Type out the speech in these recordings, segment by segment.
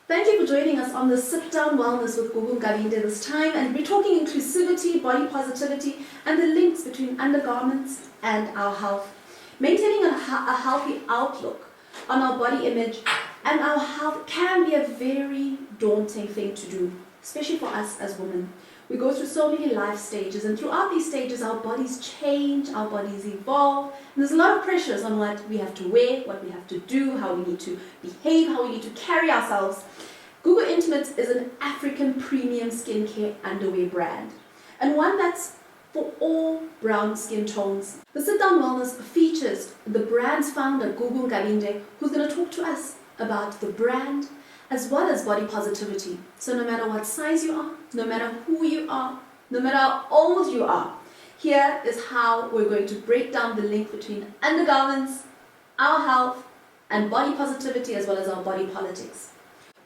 Thank you for joining us on the Sit Down Wellness with Gugu Nkabinde this time, and we're talking inclusivity, body positivity, and the links between undergarments and our health. Maintaining a healthy outlook on our body image and our health can be a very daunting thing to do, especially for us as women. We go through so many life stages, and throughout these stages our bodies change, our bodies evolve, and there's a lot of pressures on what we have to wear, what we have to do, how we need to behave, how we need to carry ourselves. Gugu Intimates is an African premium skincare underwear brand, and one that's for all brown skin tones. The Sit Down Wellness features the brand's founder, Gugu Nkabinde, who's going to talk to us about the brand as well as body positivity. So no matter what size you are, no matter who you are, no matter how old you are, here is how we're going to break down the link between undergarments, our health, and body positivity as well as our body politics.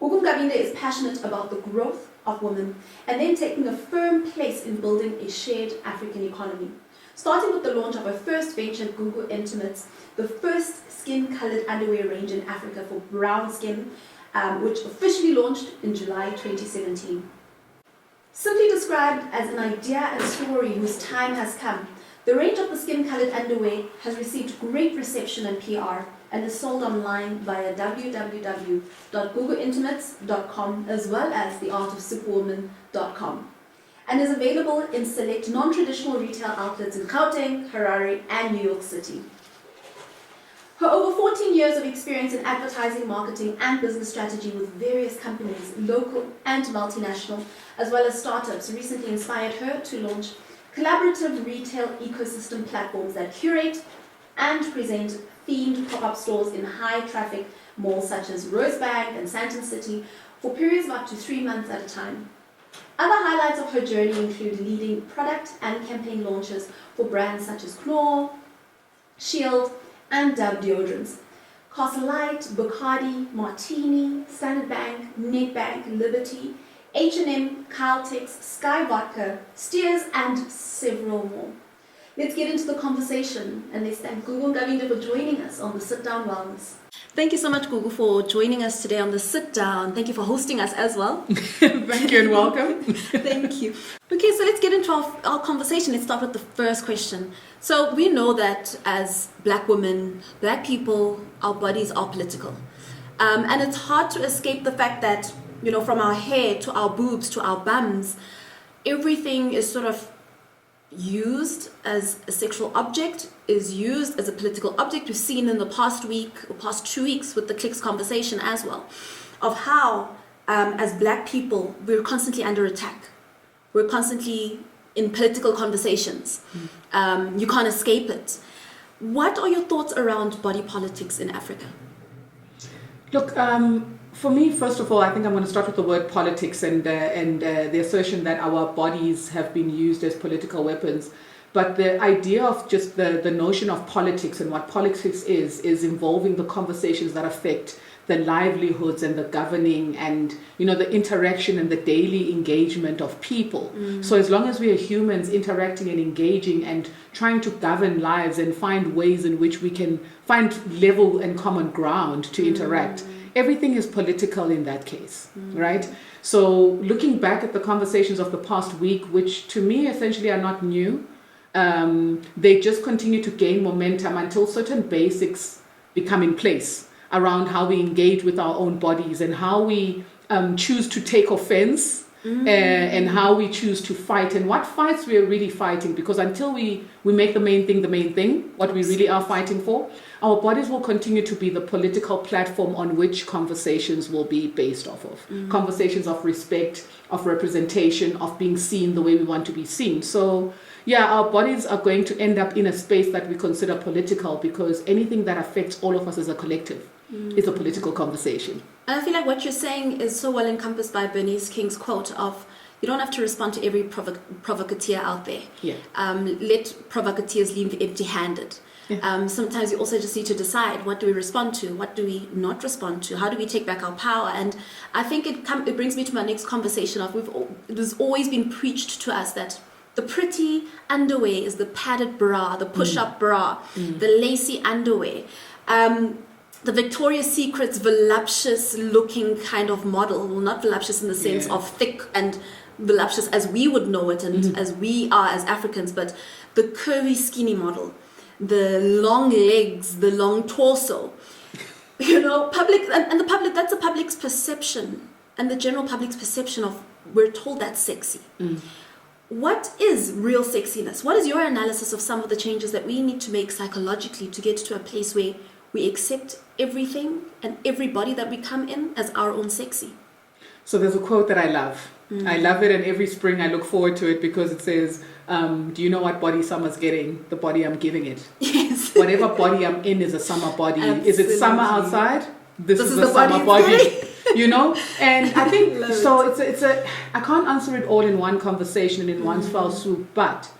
Gugu Nkabinde is passionate about the growth of women and then taking a firm place in building a shared African economy. Starting with the launch of her first venture, Gugu Intimates, the first skin-colored underwear range in Africa for brown skin, which officially launched in July 2017. Simply described as an idea and story whose time has come, the range of the skin-colored underwear has received great reception and PR and is sold online via www.guguintimates.com as well as theartofsuperwoman.com, and is available in select non-traditional retail outlets in Gauteng, Harare, and New York City. Her over 14 years of experience in advertising, marketing, and business strategy with various companies, local and multinational, as well as startups, recently inspired her to launch collaborative retail ecosystem platforms that curate and present themed pop-up stores in high-traffic malls such as Rosebank and Sandton City for periods of up to 3 months at a time. Other highlights of her journey include leading product and campaign launches for brands such as Knorr, Shield, and Dove deodorants, Castle Light, Bacardi, Martini, Standard Bank, Nedbank, Liberty, H&M, Caltex, Sky Vodka, Steers, and several more. Let's get into the conversation, and let's thank Gugu Nkabinde for joining us on the Sit Down Wellness. Thank you so much, Gugu, for joining us today on the Sit Down. Thank you for hosting us as well. Thank you and welcome. Thank you. Okay, so let's get into our conversation. Let's start with the first question. So we know that as Black women, Black people, our bodies are political. And it's hard to escape the fact that, you know, from our hair to our boobs to our bums, everything is sort of used as a sexual object, is used as a political object. We've seen in the past week or past 2 weeks with the Clicks conversation as well, of how as Black people we're constantly under attack. We're constantly in political conversations. You can't escape it. What are your thoughts around body politics in Africa? Look, for me, first of all, I think I'm going to start with the word politics and the assertion that our bodies have been used as political weapons. But the idea of just the notion of politics and what politics is involving the conversations that affect the livelihoods and the governing and, you know, the interaction and the daily engagement of people. So as long as we are humans interacting and engaging and trying to govern lives and find ways in which we can find level and common ground to interact, everything is political in that case, right? So looking back at the conversations of the past week, which to me essentially are not new, they just continue to gain momentum until certain basics become in place around how we engage with our own bodies and how we choose to take offense and how we choose to fight and what fights we are really fighting. Because until we make the main thing, what we really are fighting for, our bodies will continue to be the political platform on which conversations will be based off of. Conversations of respect, of representation, of being seen the way we want to be seen. So yeah, our bodies are going to end up in a space that we consider political because anything that affects all of us as a collective is a political conversation. And I feel like what you're saying is so well encompassed by Bernice King's quote of, you don't have to respond to every provocateur out there. Yeah. Let provocateurs leave empty-handed. Yeah. Sometimes you also just need to decide, what do we respond to? What do we not respond to? How do we take back our power? And I think it brings me to my next conversation of, it has always been preached to us that the pretty underwear is the padded bra, the push-up bra, the lacy underwear. the Victoria's Secret's voluptuous looking kind of model, well, not voluptuous in the sense of thick and voluptuous as we would know it and as we are as Africans, but the curvy skinny model, the long legs, the long torso, public and the public, that's the public's perception and the general public's perception of, we're told that's sexy. What is real sexiness? What is your analysis of some of the changes that we need to make psychologically to get to a place where we accept everything and everybody that we come in as our own sexy? So there's a quote that I love. I love it, and every spring I look forward to it because it says, do you know what body summer's getting? The body I'm giving it. Yes. Whatever body I'm in is a summer body. Absolutely. Is it summer outside? This is the summer body. And I think Love so. It's a. I can't answer it all in one conversation and in one fell swoop, but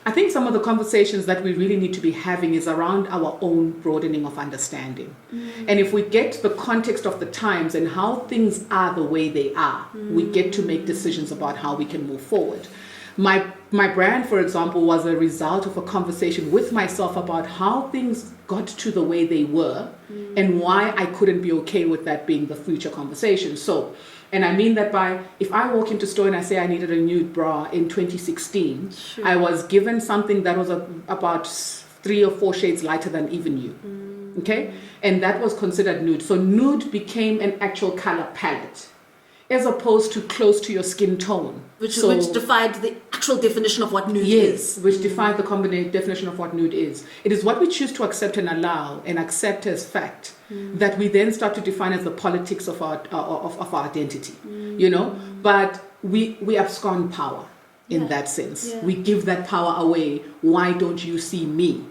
I think some of the conversations that we really need to be having is around our own broadening of understanding. And if we get the context of the times and how things are the way they are, we get to make decisions about how we can move forward. My brand, for example, was a result of a conversation with myself about how things got to the way they were and why I couldn't be okay with that being the future conversation. So, and I mean that by, if I walk into store and I say I needed a nude bra in 2016, Sure. I was given something that was about 3 or 4 shades lighter than even you. Okay? And that was considered nude. So nude became an actual color palette, as opposed to close to your skin tone. Which defied the actual definition of what nude is. Yes, which defied the definition of what nude is. It is what we choose to accept and allow and accept as fact that we then start to define as the politics of our identity. But we abscond power in that sense. Yeah. We give that power away. Why don't you see me?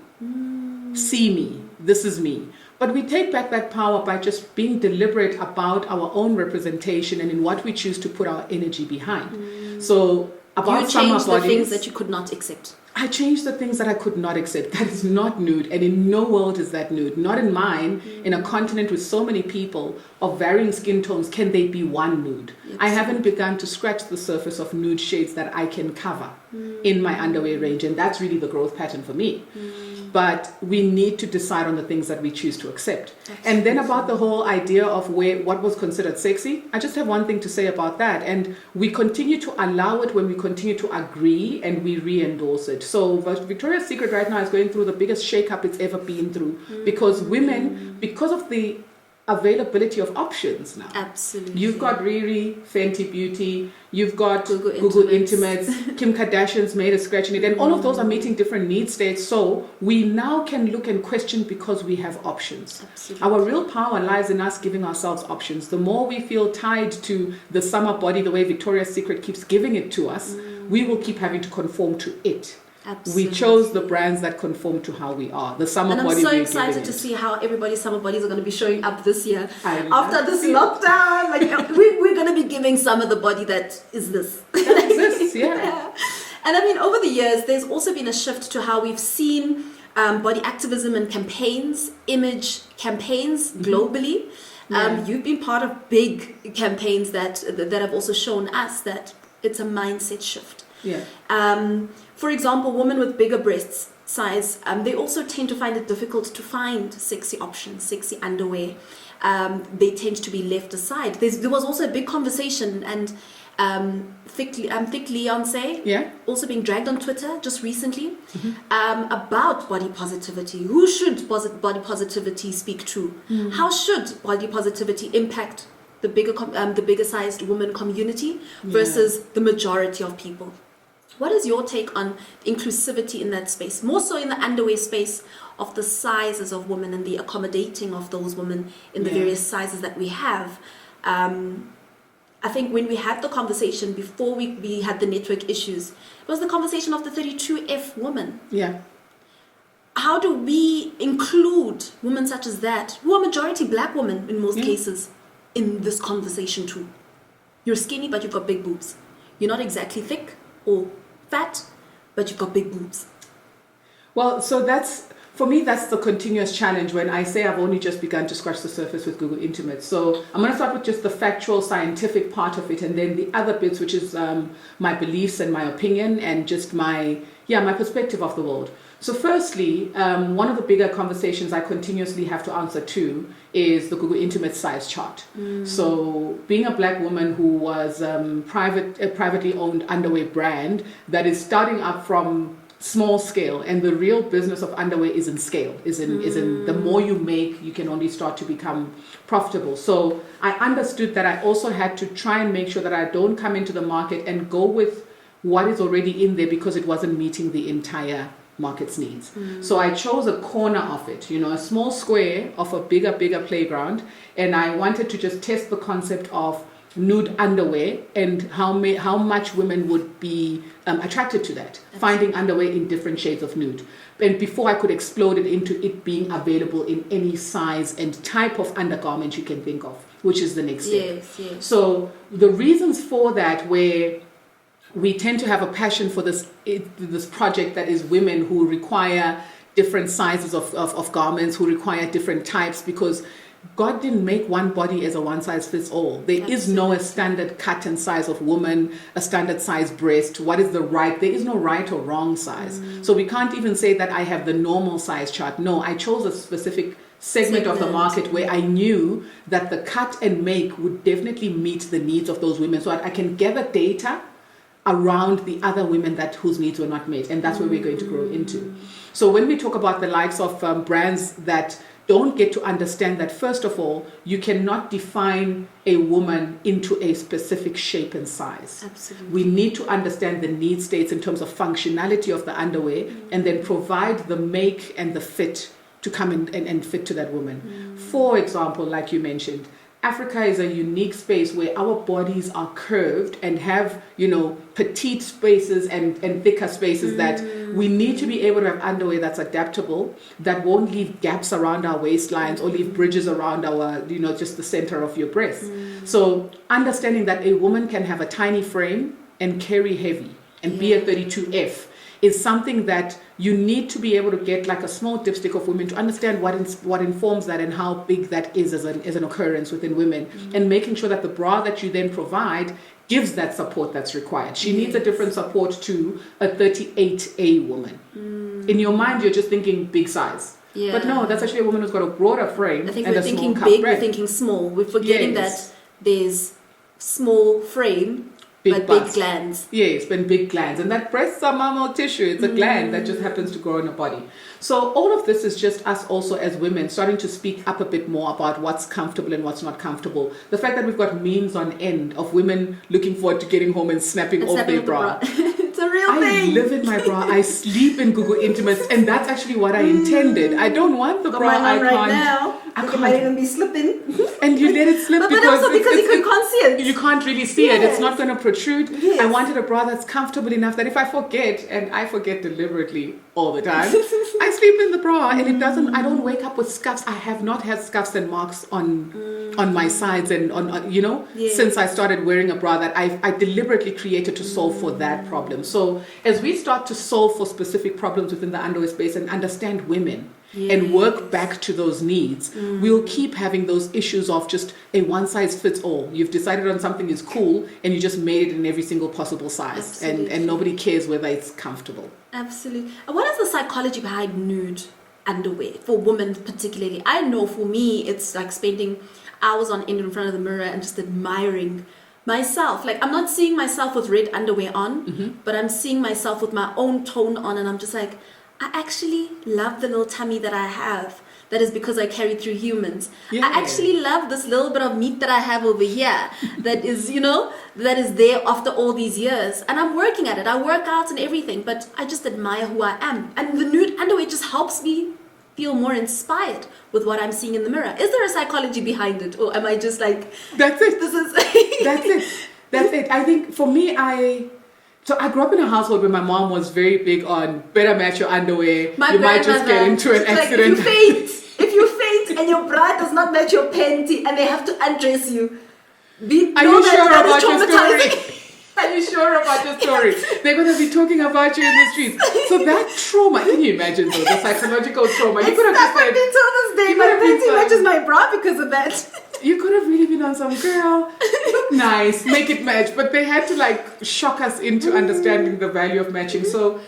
See me. This is me. But we take back that power by just being deliberate about our own representation and in what we choose to put our energy behind. So about you summer changed the bodies, things that you could not accept. I changed the things that I could not accept. That is not nude, and in no world is that nude. Not in mine. In a continent with so many people of varying skin tones, can they be one nude? I haven't begun to scratch the surface of nude shades that I can cover in my underwear range, and that's really the growth pattern for me. But we need to decide on the things that we choose to accept. Absolutely. And then about the whole idea of what was considered sexy, I just have one thing to say about that. And we continue to allow it when we continue to agree and we re-endorse it. So Victoria's Secret right now is going through the biggest shake-up it's ever been through because women, because of the availability of options now. Absolutely. You've got Riri, Fenty Beauty, you've got Gugu Gugu Intimates, Kim Kardashian's made a scratch in it, and all of those are meeting different need states. So we now can look and question because we have options. Absolutely. Our real power lies in us giving ourselves options. The more we feel tied to the summer body, the way Victoria's Secret keeps giving it to us, we will keep having to conform to it. Absolutely. We chose the brands that conform to how we are. The summer body. And I'm so we're excited giving to it. see how everybody's summer bodies are going to be showing up this year. After this lockdown, we're going to be giving summer the body that is this. That exists, yeah. And I mean, over the years, there's also been a shift to how we've seen body activism and campaigns, image campaigns globally. You've been part of big campaigns that have also shown us that it's a mindset shift. Yeah. For example, women with bigger breasts size, they also tend to find it difficult to find sexy options, sexy underwear. They tend to be left aside. There was also a big conversation, and Thick Leonce, also being dragged on Twitter just recently, about body positivity. Who should body positivity speak to? How should body positivity impact the bigger sized woman community versus the majority of people? What is your take on inclusivity in that space? More so in the underwear space of the sizes of women and the accommodating of those women in the various sizes that we have. I think when we had the conversation before we had the network issues, it was the conversation of the 32F woman. Yeah. How do we include women such as that, who are majority black women in most cases, in this conversation too? You're skinny, but you've got big boobs. You're not exactly thick or fat, but you've got big boobs. Well, so for me, that's the continuous challenge when I say I've only just begun to scratch the surface with Gugu Intimates. So I'm going to start with just the factual, scientific part of it, and then the other bits, which is my beliefs and my opinion and just my perspective of the world. So firstly, one of the bigger conversations I continuously have to answer to is the Gugu Intimates size chart. So being a black woman who was a privately owned underwear brand that is starting up from small scale, and the real business of underwear is in scale, is in the more you make, you can only start to become profitable. So I understood that I also had to try and make sure that I don't come into the market and go with what is already in there because it wasn't meeting the entire market's needs. So I chose a corner of it, a small square of a bigger playground, and I wanted to just test the concept of nude underwear and how much women would be attracted to that, finding underwear in different shades of nude. And before I could explode it into it being available in any size and type of undergarment you can think of, which is the next step. Yes. So the reasons for that were we tend to have a passion for this project that is women who require different sizes of garments, who require different types, because God didn't make one body as a one size fits all. There is no standard cut and size of woman, a standard size breast. What is there is no right or wrong size. So we can't even say that I have the normal size chart. No, I chose a specific segment of the market where I knew that the cut and make would definitely meet the needs of those women, so I can gather data around the other women whose needs were not met, and that's where we're going to grow into. So when we talk about the likes of brands that don't get to understand that, first of all, you cannot define a woman into a specific shape and size. Absolutely. We need to understand the need states in terms of functionality of the underwear, and then provide the make and the fit to come in and fit to that woman. For example, like you mentioned, Africa is a unique space where our bodies are curved and have, petite spaces and thicker spaces that we need to be able to have underwear that's adaptable, that won't leave gaps around our waistlines or leave bridges around our, just the center of your breast. So understanding that a woman can have a tiny frame and carry heavy and be a 32F is something that you need to be able to get like a small dipstick of women to understand what informs that and how big that is as an occurrence within women, and making sure that the bra that you then provide gives that support that's required. She needs a different support to a 38A woman. In your mind, you're just thinking big size. Yeah. But no, that's actually a woman who's got a broader frame. I think and we're a thinking small cup big, breast. we're thinking small. We're forgetting that there's small frame, but bust. big glands. Yes, but big glands. And that breasts are mammal tissue. It's a gland that just happens to grow in a body. So all of this is just us also as women starting to speak up a bit more about what's comfortable and what's not comfortable. The fact that we've got memes on end of women looking forward to getting home and snapping off their bra. It's a real thing. I live in my bra. I sleep in Gugu Intimates, and that's actually what I intended. I don't want the bra icon. Right now. I It might even be slipping. And you let it slip but because also because you can't see it. You can't really see it. It's not going to protrude. Yes. I wanted a bra that's comfortable enough that if I forget, and I forget deliberately all the time, I sleep in the bra and it doesn't. I don't wake up with scuffs. I have not had scuffs and marks on my sides and on since I started wearing a bra that I deliberately created to solve for that problem. So as we start to solve for specific problems within the underwear space and understand women. And work back to those needs, we'll keep having those issues of just a one size fits all. You've decided on something is cool and you just made it in every single possible size, and nobody cares whether it's comfortable. Absolutely. And what is the psychology behind nude underwear for women particularly? I know for me it's like spending hours on end in front of the mirror and just admiring myself. Like I'm not seeing myself with red underwear on, but I'm seeing myself with my own tone on, and I'm just like, I actually love the little tummy that I have. That is because I carry through humans. Yeah. I actually love this little bit of meat that I have over here that is, that is there after all these years. And I'm working at it. I work out and everything, but I just admire who I am. And the nude underwear just helps me feel more inspired with what I'm seeing in the mirror. Is there a psychology behind it? Or am I just like, that's it. This is That's it. I think for me, So I grew up in a household where my mom was very big on better match your underwear. You might just get into an accident. If you faint and your bra does not match your panty and they have to undress you, Are you sure about your story? Are you sure about your story? They're going to be talking about you in the streets. So that trauma, can you imagine though, the psychological trauma? You could have just said, until this day, my panty matches my bra because of that. You could have really been on some girl, look nice, make it match. But they had to like shock us into understanding the value of matching. So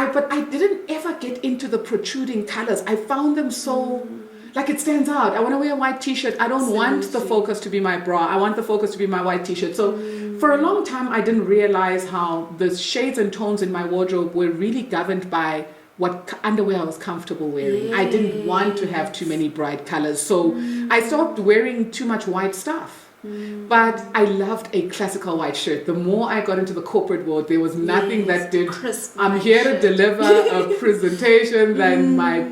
But I didn't ever get into the protruding colors. I found them so, like it stands out. I want to wear a white t-shirt. I don't want the focus to be my bra. I want the focus to be my white t-shirt. So for a long time, I didn't realize how the shades and tones in my wardrobe were really governed by what underwear I was comfortable wearing. I didn't want to have too many bright colors. So I stopped wearing too much white stuff. But I loved a classical white shirt. The more I got into the corporate world, there was nothing that did. I'm here to deliver a presentation than my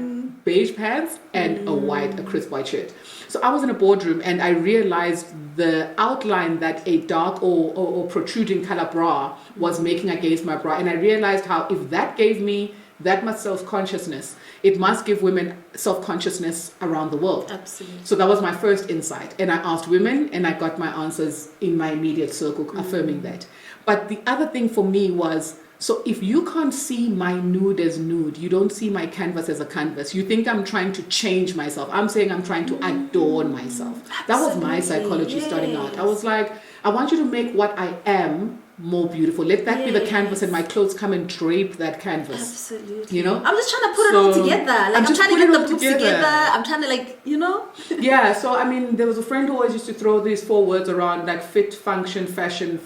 beige pants and a crisp white shirt. So I was in a boardroom and I realized the outline that a dark or protruding color bra was making against my bra. And I realized how if that gave me that much self-consciousness, it must give women self-consciousness around the world. Absolutely. So that was my first insight. And I asked women and I got my answers in my immediate circle affirming that. But the other thing for me was, so if you can't see my nude as nude, you don't see my canvas as a canvas, you think I'm trying to change myself. I'm saying I'm trying to adorn myself. That was my psychology starting out. I was like, I want you to make what I am more beautiful. Let that be the canvas and my clothes come and drape that canvas. Absolutely. You know? I'm just trying to put it all together. Like I'm trying to get the boobs together. I'm trying to Yeah, so I mean, there was a friend who always used to throw these 4 words around, like fit, function, fashion,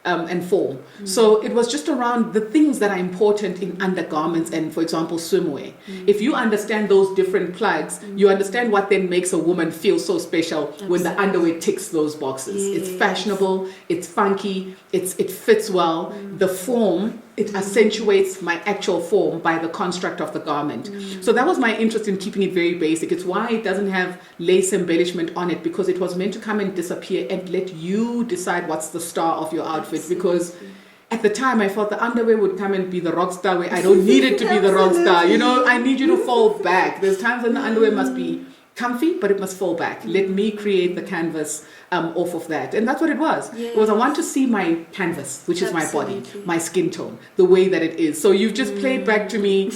and form. So it was just around the things that are important in undergarments and, for example, swimwear. If you understand those different plugs, you understand what then makes a woman feel so special when the underwear ticks those boxes. It's fashionable, it's funky, it fits well. The form, it accentuates my actual form by the construct of the garment. So that was my interest in keeping it very basic. It's why it doesn't have lace embellishment on it, because it was meant to come and disappear and let you decide what's the star of your outfit. Because at the time I thought the underwear would come and be the rock star where I don't need it to be the rock star. You know, I need you to fall back. There's times when the underwear must be comfy, but it must fall back. Let me create the canvas off of that. And that's what it was. It was, I want to see my canvas, which is my body, my skin tone, the way that it is. So you've just played back to me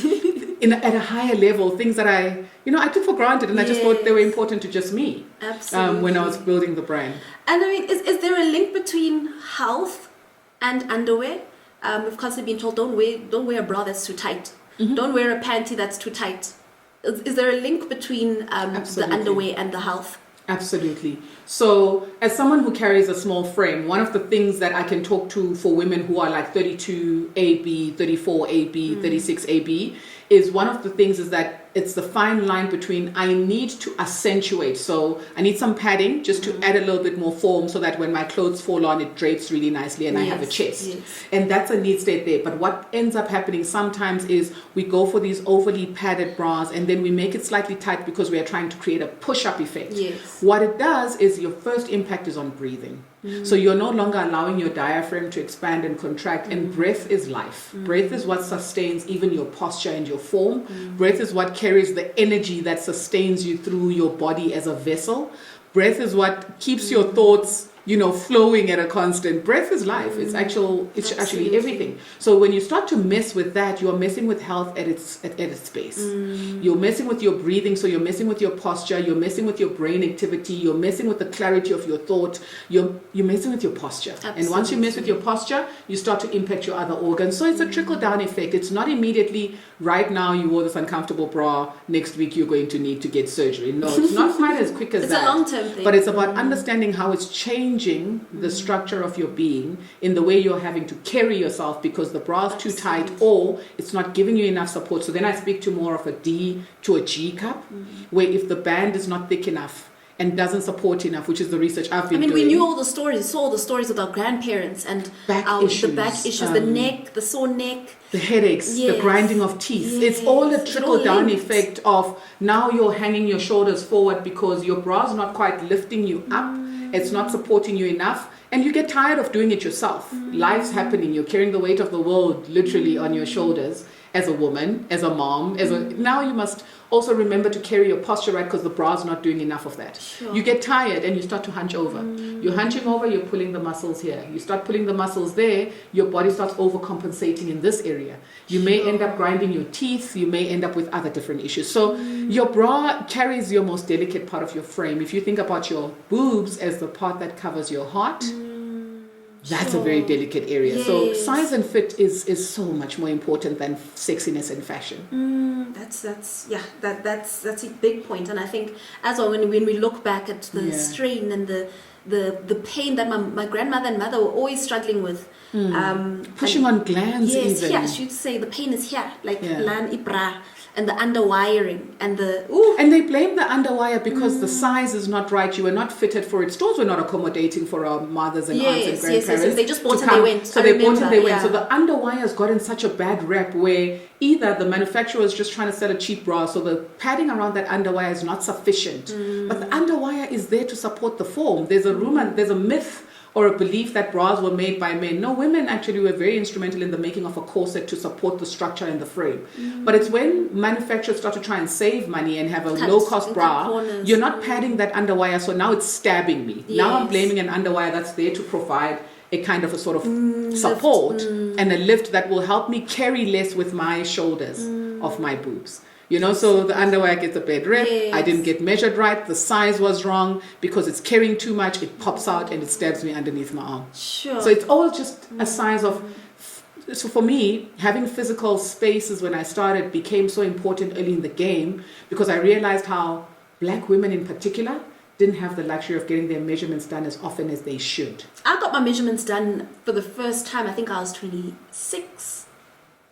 at a higher level, things that I took for granted, and I just thought they were important to just me. Absolutely. When I was building the brand. And I mean, is there a link between health and underwear? We've constantly been told, don't wear a bra that's too tight. Don't wear a panty that's too tight. Is there a link between the underwear and the health? Absolutely. So as someone who carries a small frame, one of the things that I can talk to for women who are like 32 AB, 34 AB, 36 AB, is one of the things is that it's the fine line between I need to accentuate. So I need some padding just to add a little bit more form so that when my clothes fall on, it drapes really nicely and I have a chest. And that's a need state there. But what ends up happening sometimes is we go for these overly padded bras and then we make it slightly tight because we are trying to create a push-up effect. What it does is your first impact is on breathing. So you're no longer allowing your diaphragm to expand and contract, and breath is life. Breath is what sustains even your posture and your form. Breath is what carries the energy that sustains you through your body as a vessel. Breath is what keeps your thoughts, flowing at a constant. Breath is life. It's actually everything. So when you start to mess with that, you're messing with health at its base. You're messing with your breathing, so you're messing with your posture, you're messing with your brain activity, you're messing with the clarity of your thought, you're messing with your posture. And once you mess with your posture, you start to impact your other organs. So it's a trickle-down effect. It's not immediately, right now you wore this uncomfortable bra, next week you're going to need to get surgery. No, it's not quite as quick as that. It's a long-term thing. But it's about understanding how it's changing the structure of your being in the way you're having to carry yourself because the bra is too tight or it's not giving you enough support. So then I speak to more of a D to a G cup, where if the band is not thick enough and doesn't support enough, which is the research I've been doing. We knew all the stories, saw all the stories with our grandparents and the back issues, the neck, the sore neck, the headaches, the grinding of teeth. It's all a trickle-down effect of now you're hanging your shoulders forward because your bra is not quite lifting you up. It's not supporting you enough, and you get tired of doing it yourself. Life's happening. You're carrying the weight of the world literally on your shoulders as a woman, as a mom. Now you must also remember to carry your posture right because the bra's not doing enough of that. You get tired and you start to hunch over. You're hunching over, you're pulling the muscles here. You start pulling the muscles there, your body starts overcompensating in this area. You may end up grinding your teeth, you may end up with other different issues. So your bra carries your most delicate part of your frame. If you think about your boobs as the part that covers your heart, That's a very delicate area. So Yes. size and fit is so much more important than sexiness and fashion. That's a big point, and I think as well when we look back at the strain and the pain that my grandmother and mother were always struggling with, pushing on glands. Yes, even. here she'd say the pain is here, like lan ibra, and the underwiring and the And they blame the underwire because the size is not right. You were not fitted for it. Stores were not accommodating for our mothers and aunts and grandparents. Yes. They just bought and they went. So they bought and they went. So the underwires got in such a bad rep where either the manufacturer is just trying to sell a cheap bra, so the padding around that underwire is not sufficient. But the underwire is there to support the form. There's a rumor, there's a myth or a belief that bras were made by men. No, women actually were very instrumental in the making of a corset to support the structure and the frame. But it's when manufacturers start to try and save money and have a low-cost bra, you're not padding that underwire, so now it's stabbing me. Yes. Now I'm blaming an underwire that's there to provide a kind of a sort of support and a lift that will help me carry less with my shoulders of my boobs. You know, so the underwear gets a bad rep. Yes. I didn't get measured right. The size was wrong because it's carrying too much. It pops out and it stabs me underneath my arm. Sure. So it's all just a size of... So for me, having physical spaces when I started became so important early in the game because I realized how black women in particular didn't have the luxury of getting their measurements done as often as they should. I got my measurements done for the first time. I think I was 26.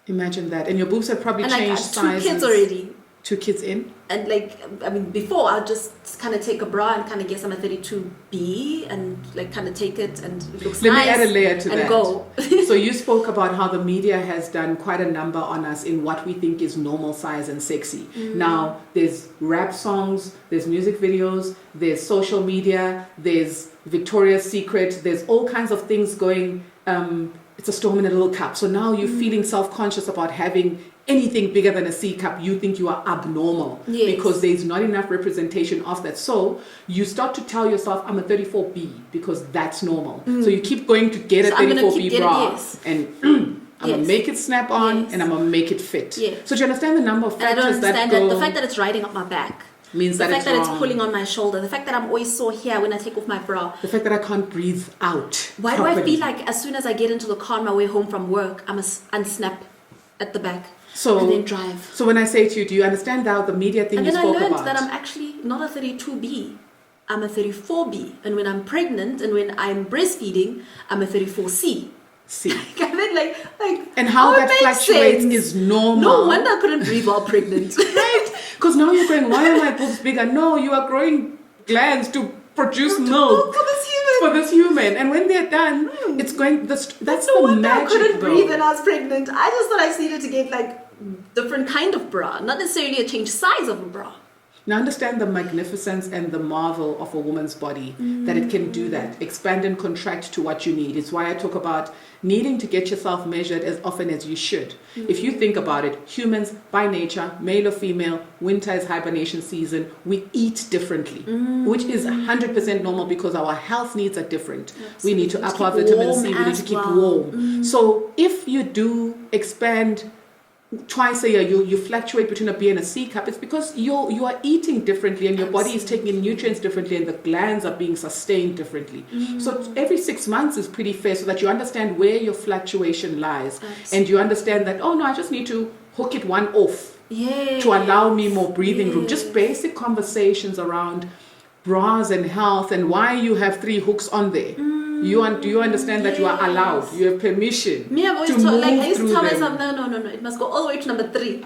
Imagine that. And your boobs have probably changed sizes. And I got 2 kids already. 2 kids in? And like, I mean, before I'd just kind of take a bra and kind of guess I'm a 32B and like kind of take it and it looks nice. Let me add a layer to and that. Go. So you spoke about how the media has done quite a number on us in what we think is normal size and sexy. Now, there's rap songs, there's music videos, there's social media, there's Victoria's Secret, there's all kinds of things going, it's a storm in a little cup. So now you're feeling self-conscious about having anything bigger than a C cup. You think you are abnormal because there's not enough representation of that. So you start to tell yourself, I'm a 34B because that's normal. So you keep going to get a 34B bra and I'm going to make it snap on and I'm going to make it fit. So do you understand the number of factors that go... The fact that it's riding up my back. Means that the fact that it's pulling on my shoulder, the fact that I'm always sore here when I take off my bra, the fact that I can't breathe out. Why do I feel like as soon as I get into the car on my way home from work, I must unsnap at the back and then drive? So when I say to you, do you understand how the media thing you spoke about? And then I learned that I'm actually not a 32B, I'm a 34B, and when I'm pregnant and when I'm breastfeeding, I'm a 34C. And how that fluctuates is normal. No wonder I couldn't breathe while pregnant. Right? Because now you're going, why are my boobs bigger? No, you are growing glands to produce milk for this human. And when they're done, it's going. That's the magic. I couldn't breathe when I was pregnant. I just thought I just needed to get like different kind of bra, not necessarily a change size of a bra. Now understand the magnificence and the marvel of a woman's body, that it can do that, expand and contract to what you need. It's why I talk about needing to get yourself measured as often as you should. If you think about it, humans by nature, male or female, winter is hibernation season, we eat differently, which is 100% normal because our health needs are different. Absolutely. We need to up our vitamin C, we need to keep warm. So if you do expand twice a year, you fluctuate between a B and a C cup, it's because you are eating differently and your body is taking in nutrients differently and the glands are being sustained differently. So every 6 months is pretty fair so that you understand where your fluctuation lies. And you understand that, oh no, I just need to hook it one off to allow me more breathing room. Just basic conversations around bras and health and why you have 3 hooks on there. Do you understand that you are allowed? You have permission Me, I've always to move I used to tell them. myself, no, it must go all the way to number 3.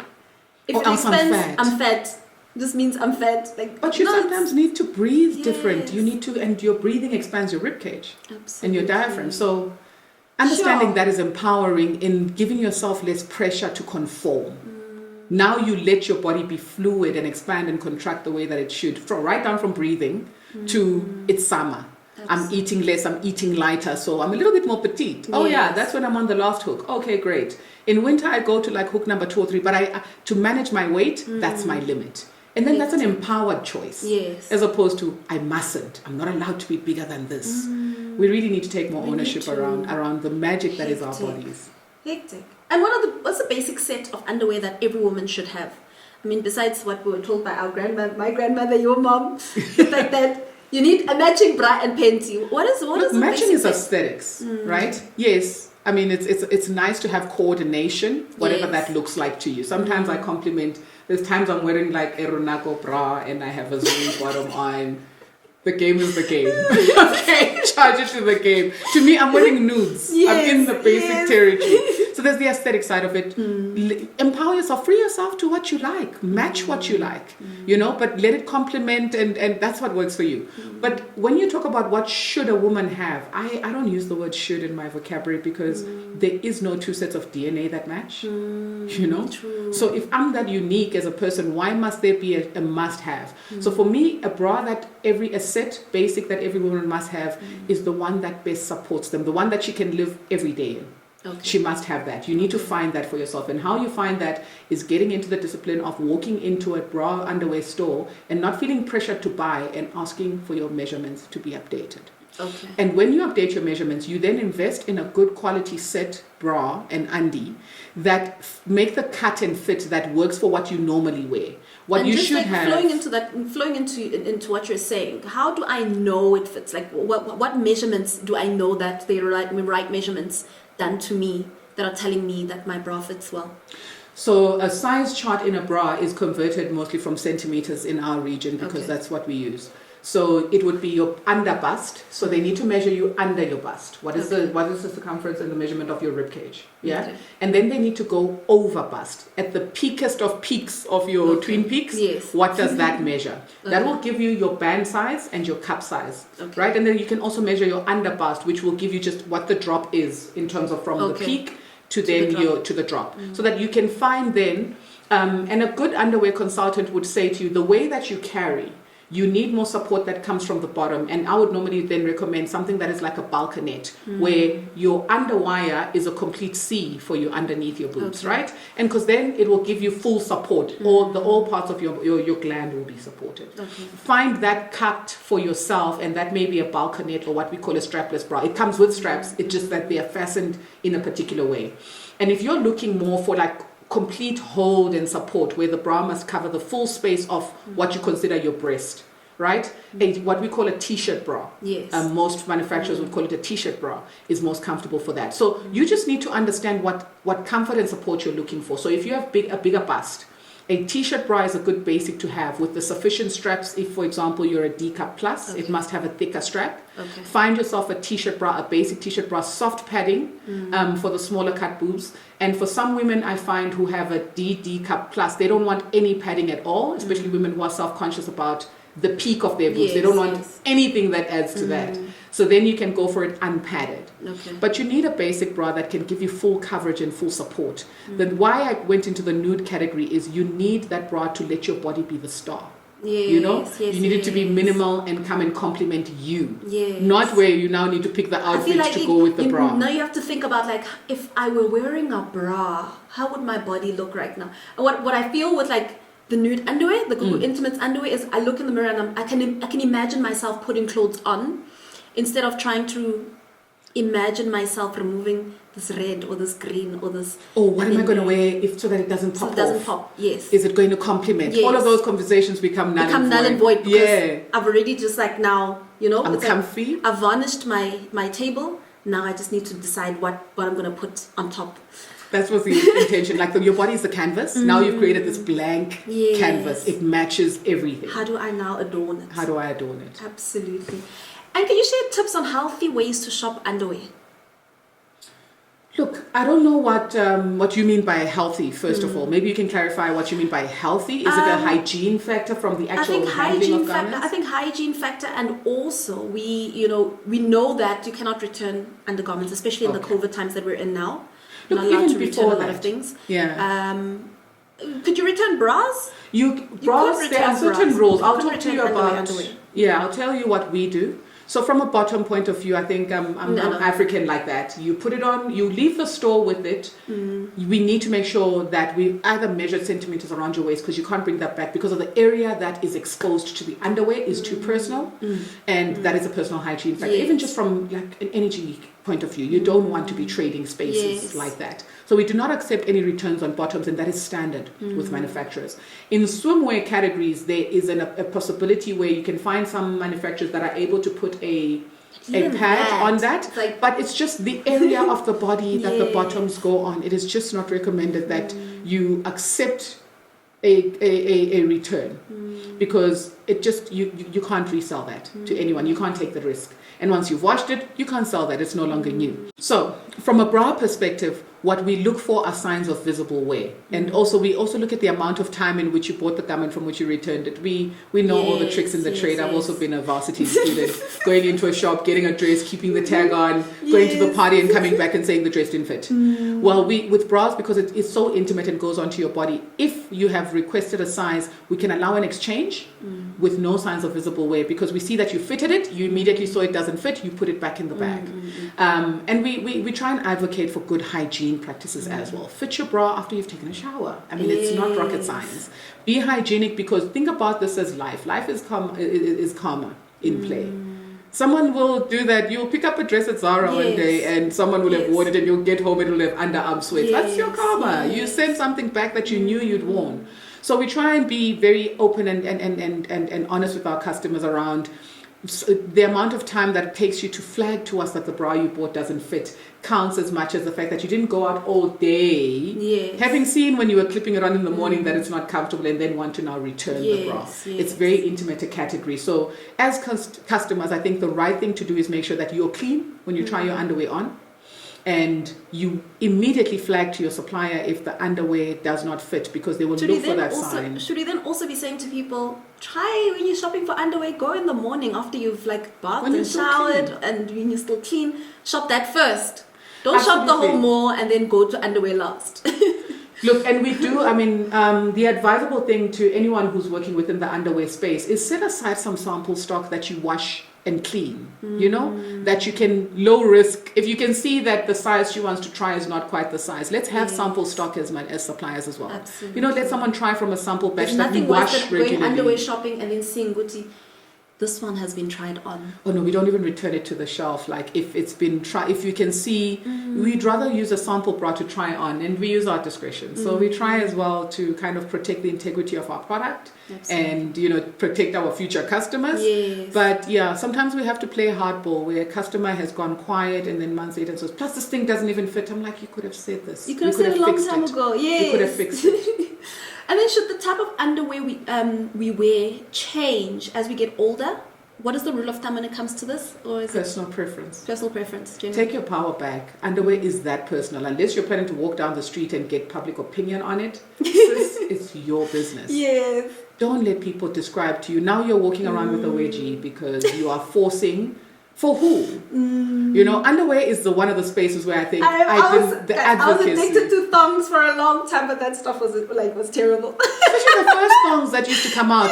If it else I'm fat. I'm fat. This means I'm fat. But you sometimes need to breathe different. You need to, and your breathing expands your rib cage and your diaphragm. So understanding that is empowering in giving yourself less pressure to conform. Now you let your body be fluid and expand and contract the way that it should. Right down from breathing to it's summer. I'm eating less, I'm eating lighter, so I'm a little bit more petite. Oh yeah, that's when I'm on the last hook. Okay, great. In winter, I go to like hook number 2 or 3, but to manage my weight, that's my limit. And then that's an empowered choice. Yes. As opposed to, I mustn't. I'm not allowed to be bigger than this. We really need to take more ownership around the magic that is our bodies. Hectic. And what's the basic set of underwear that every woman should have? I mean, besides what we were told by our grandmother, my grandmother, your mom, like that. You need a matching bra and panty. What is matching is basic aesthetics, right? Yes. I mean, it's nice to have coordination, whatever that looks like to you. Sometimes I compliment. There's times I'm wearing like a Runako bra and I have a Zulu bottom on. The game is the game. Okay, charge it to the game. To me, I'm wearing nudes. I'm in the basic territory. So there's the aesthetic side of it. Empower yourself, free yourself to what you like, match what you like, you know, but let it complement and that's what works for you. But when you talk about what should a woman have, I don't use the word should in my vocabulary because there is no two sets of DNA that match, you know. True. So if I'm that unique as a person, why must there be a must have? So for me, a bra that basic that every woman must have is the one that best supports them, the one that she can live every day in. Okay. She must have that. You need to find that for yourself. And how you find that is getting into the discipline of walking into a bra underwear store and not feeling pressured to buy and asking for your measurements to be updated. Okay. And when you update your measurements, you then invest in a good quality set bra and undie that make the cut and fit that works for what you normally wear. What and you just should like have. flowing into what you're saying. How do I know it fits? Like what measurements do I know that they're right measurements done to me that are telling me that my bra fits well? So a size chart in a bra is converted mostly from centimeters in our region because that's what we use. So it would be your under bust. So they need to measure you under your bust. What is the circumference and the measurement of your rib cage? Yeah. Okay. And then they need to go over bust at the peakest of peaks of your twin peaks. Yes. What does that measure? That will give you your band size and your cup size. Okay. Right. And then you can also measure your under bust, which will give you just what the drop is in terms of from the peak to the drop. So that you can find then and a good underwear consultant would say to you, the way that you carry, you need more support that comes from the bottom. And I would normally then recommend something that is like a balconette, where your underwire is a complete C for you underneath your boobs, right? And because then it will give you full support. All parts of your gland will be supported. Okay. Find that cut for yourself, and that may be a balconette or what we call a strapless bra. It comes with straps. It's just that they are fastened in a particular way. And if you're looking more for like complete hold and support, where the bra must cover the full space of what you consider your breast, right? What we call a t-shirt bra. Yes. Most manufacturers would call it a t-shirt bra, is most comfortable for that. So you just need to understand what comfort and support you're looking for. So if you have a bigger bust, a t-shirt bra is a good basic to have with the sufficient straps. If, for example, you're a D cup plus, it must have a thicker strap. Okay. Find yourself a t-shirt bra, a basic t-shirt bra, soft padding for the smaller cut boobs. And for some women I find who have a D cup plus, they don't want any padding at all, especially women who are self-conscious about the peak of their boobs. Yes, they don't want anything that adds to that. So then you can go for it unpadded. Okay. But you need a basic bra that can give you full coverage and full support. Then why I went into the nude category is you need that bra to let your body be the star. Yes, you know, you need it to be minimal and come and complement you. Yes. Not where you now need to pick the outfit like to go with the bra. Now you have to think about, like, if I were wearing a bra, how would my body look right now? What I feel with like the nude underwear, the Gugu Intimates underwear, is I look in the mirror and I can imagine myself putting clothes on instead of trying to imagine myself removing this red or this green or this. Oh, what am I going to wear so that it doesn't pop off? So it doesn't pop, yes. Is it going to complement? Yes. All of those conversations become null and void. Because I've already just like now, you know. I'm comfy. Like I've varnished my table. Now I just need to decide what I'm going to put on top. That was the intention. Like your body is the canvas. Now you've created this blank canvas. It matches everything. How do I now adorn it? How do I adorn it? Absolutely. And can you share tips on healthy ways to shop underwear? Look, I don't know what you mean by healthy, first of all. Maybe you can clarify what you mean by healthy. Is it a hygiene factor from the actual handling of garments? I think hygiene factor, and also we know that you cannot return undergarments, especially in the COVID times that we're in now. You're not allowed to return a lot of things. Yeah. Could you return bras? Bras, there are certain rules. I'll talk to you about underwear. Yeah, I'll tell you what we do. So from a bottom point of view, I think I'm African like that. You put it on, you leave the store with it. We need to make sure that we either measure centimeters around your waist, because you can't bring that back because of the area that is exposed to the underwear is too personal. And that is a personal hygiene factor. Yes. Even just from like an energy leak. point of view. You don't want to be trading spaces like that. So we do not accept any returns on bottoms, and that is standard with manufacturers. In swimwear categories, there is a possibility where you can find some manufacturers that are able to put a pad on that, but it's just the area of the body that the bottoms go on. It is just not recommended that you accept a return, because it just you can't resell that to anyone. You can't take the risk, and once you've washed it, you can't sell that. It's no longer new. So from a bra perspective, what we look for are signs of visible wear, and we also look at the amount of time in which you bought the garment from which you returned it. We know all the tricks in the trade. I've also been a varsity student, going into a shop, getting a dress, keeping the tag on, going to the party and coming back and saying the dress didn't fit. Well, with bras, because it is so intimate and goes onto your body, if you have requested a size, we can allow an exchange with no signs of visible wear, because we see that you fitted it, you immediately saw it doesn't fit, you put it back in the bag. And we try and advocate for good hygiene practices as well. Fit your bra after you've taken a shower. I mean, it's not rocket science. Be hygienic, because think about this as life. Life is karma in play. Someone will do that. You'll pick up a dress at Zara one day and someone will have worn it, and you'll get home, it'll have underarm sweat. That's your karma. You sent something back that you knew you'd worn. So we try and be very open and honest with our customers around the amount of time that it takes you to flag to us that the bra you bought doesn't fit counts as much as the fact that you didn't go out all day having seen when you were clipping it on in the morning that it's not comfortable, and then want to now return the bra. It's very intimate a category. So as customers, I think the right thing to do is make sure that you're clean when you try your underwear on, and you immediately flag to your supplier if the underwear does not fit, because they will look for that sign. Should we then also be saying to people, try when you're shopping for underwear, go in the morning after you've bathed and showered, and when you're still clean, shop that first. Don't shop the whole mall and then go to underwear last. Look, and we do, the advisable thing to anyone who's working within the underwear space is set aside some sample stock that you wash and clean, that you can low risk. If you can see that the size she wants to try is not quite the size, let's have sample stock as suppliers as well. Absolutely. Let someone try from a sample batch that we nothing wash worse than regularly. going underwear shopping and then seeing Gucci, this one has been tried on. Oh no, we don't even return it to the shelf. If it's been tried, if you can see, we'd rather use a sample bra to try on, and we use our discretion. So we try as well to kind of protect the integrity of our product. Absolutely. And protect our future customers. But sometimes we have to play hardball where a customer has gone quiet and then months later says, plus this thing doesn't even fit. I'm like, you could have said this. You could have said it a long time ago. You could have fixed it. And then should the type of underwear we wear change as we get older? What is the rule of thumb when it comes to this? Or is personal preference? Personal preference. Generally. Take your power back. Underwear is that personal. Unless you're planning to walk down the street and get public opinion on it, it's your business. Yes. Don't let people describe to you. Now you're walking around with a wedgie because you are forcing. For who? Underwear is one of the spaces where I think I was addicted to thongs for a long time, but that stuff was terrible. Especially the first thongs that used to come out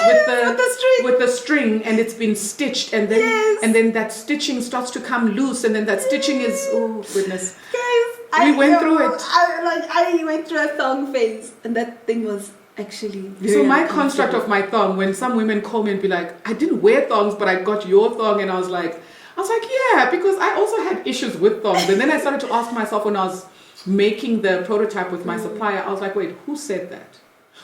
with the string, and it's been stitched, and then that stitching starts to come loose, and then that stitching is goodness. Guys, we went through it. I went through a thong phase, and that thing was actually so my construct of my thong. When some women call me and be like, "I didn't wear thongs, but I got your thong," and I was like, yeah, because I also had issues with thongs. And then I started to ask myself when I was making the prototype with my supplier, I was like, wait, who said that?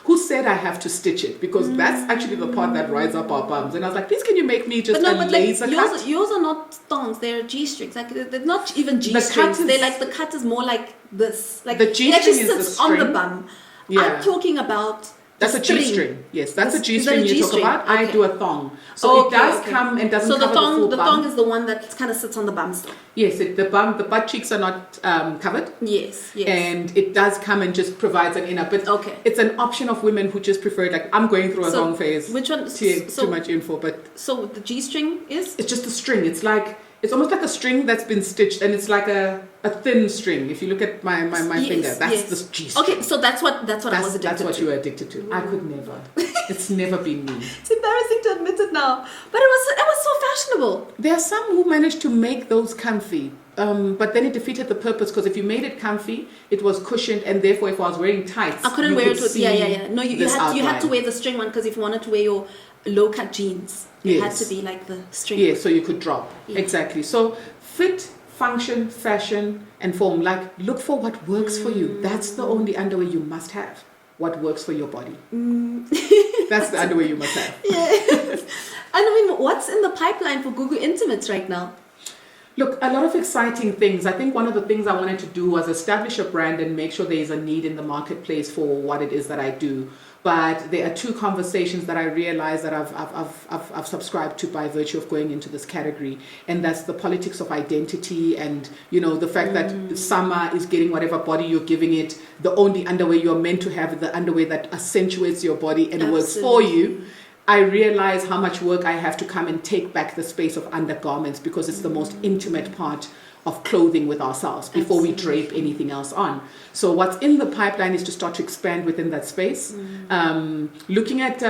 Who said I have to stitch it? Because that's actually the part that rides up our bums. And I was like, please, can you make me just laser cut? Yours are not thongs, they're G-strings. They're not even G-strings. The cut is more like this. The G-string is the string. On the bum. Yeah. I'm talking about... That's a G-string. Yes, that's a G-string you talk about. Okay. I do a thong. So it does come and doesn't cover the full bum. So the thong is the one that kind of sits on the bum still. Yes, the butt cheeks are not covered. Yes. And it does come and just provides an inner. But it's an option of women who just prefer it. I'm going through a thong phase. Which one? Too much info, but... So the G-string is? It's just a string. It's almost like a string that's been stitched, and it's like a thin string. If you look at my finger, that's the G-string. Okay, so that's what I was addicted to. That's what you were addicted to. I could never. It's never been me. It's embarrassing to admit it now, but it was so fashionable. There are some who managed to make those comfy, but then it defeated the purpose, because if you made it comfy, it was cushioned, and therefore if I was wearing tights, I couldn't wear it with. No, you had to wear the string one, because if you wanted to wear your low cut jeans, it had to be like the string. Yeah, so you could drop. Exactly. So fit function, fashion, and form. Like, look for what works for you. That's the only underwear you must have. What works for your body. That's the underwear you must have. Yes. And I mean, what's in the pipeline for Gugu Intimates right now? Look, a lot of exciting things. I think one of the things I wanted to do was establish a brand and make sure there is a need in the marketplace for what it is that I do. But there are two conversations that I realize that I've subscribed to by virtue of going into this category. And that's the politics of identity and, you know, the fact that summer is getting whatever body you're giving it. The only underwear you're meant to have is the underwear that accentuates your body and works for you. I realize how much work I have to come and take back the space of undergarments because it's the most intimate part of clothing with ourselves before we drape anything else on. So what's in the pipeline is to start to expand within that space. Looking at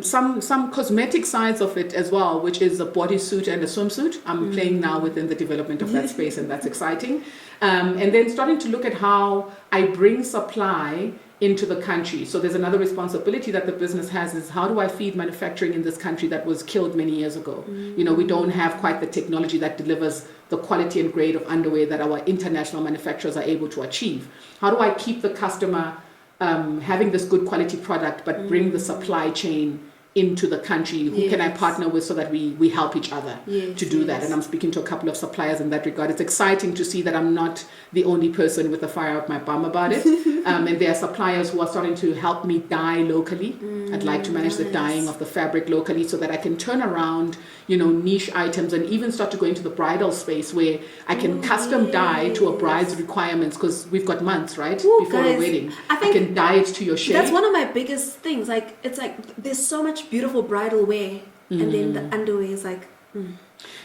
some cosmetic sides of it as well, which is a bodysuit and a swimsuit. I'm playing now within the development of that space, and that's exciting. And then starting to look at how I bring supply into the country. So there's another responsibility that the business has is how do I feed manufacturing in this country that was killed many years ago? You know, we don't have quite the technology that delivers the quality and grade of underwear that our international manufacturers are able to achieve. How do I keep the customer having this good quality product but bring the supply chain into the country? Who can I partner with so that we help each other to do that? And I'm speaking to a couple of suppliers in that regard. It's exciting to see that I'm not the only person with the fire up my bum about it. And there are suppliers who are starting to help me dye locally. I'd like to manage the dyeing of the fabric locally so that I can turn around, you know, niche items and even start to go into the bridal space where I can custom dye to a bride's requirements because we've got months, right? Before a wedding. I can dye it to your shade. That's one of my biggest things. Like, it's like there's so much beautiful bridal wear and then the underwear is like...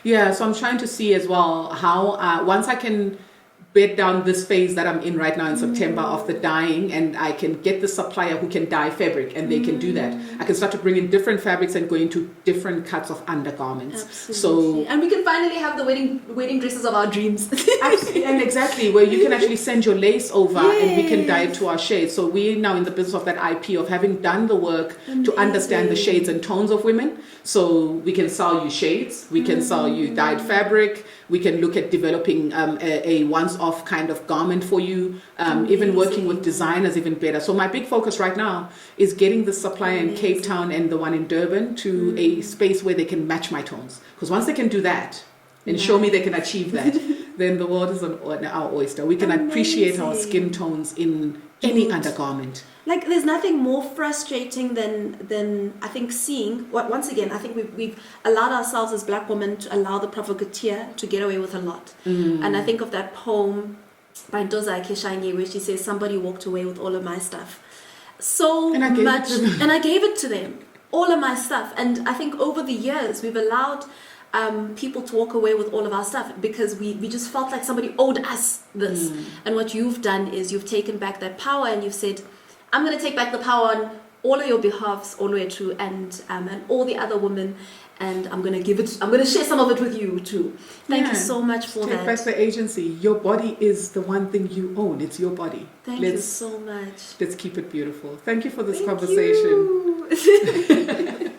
Yeah, so I'm trying to see as well how once I can bed down this phase that I'm in right now in September of the dyeing, and I can get the supplier who can dye fabric and they can do that. I can start to bring in different fabrics and go into different cuts of undergarments. Absolutely. And we can finally have the wedding dresses of our dreams. Absolutely. And exactly, where you can actually send your lace over and we can dye it to our shades. So we're now in the business of that IP of having done the work to understand the shades and tones of women. So we can sell you shades, we can sell you dyed fabric, we can look at developing a once-off kind of garment for you, even working with designers even better. So my big focus right now is getting the supplier in Cape Town and the one in Durban to a space where they can match my tones. Because once they can do that and show me they can achieve that, then the world is our oyster. We can appreciate our skin tones in any undergarment. Like, there's nothing more frustrating than I think seeing, once again, I think we've allowed ourselves as black women to allow the provocateur to get away with a lot. And I think of that poem by Ntoza Keshanyi where she says, somebody walked away with all of my stuff. And I gave it to them, all of my stuff. And I think over the years, we've allowed people to walk away with all of our stuff because we just felt like somebody owed us this. And what you've done is you've taken back that power and you've said, I'm going to take back the power on all of your behalfs, Olwethu, and all the other women, and I'm going to share some of it with you too. Thank you so much for that. Take back the agency. Your body is the one thing you own. It's your body. Thank you so much. Let's keep it beautiful. Thank you for this conversation. You.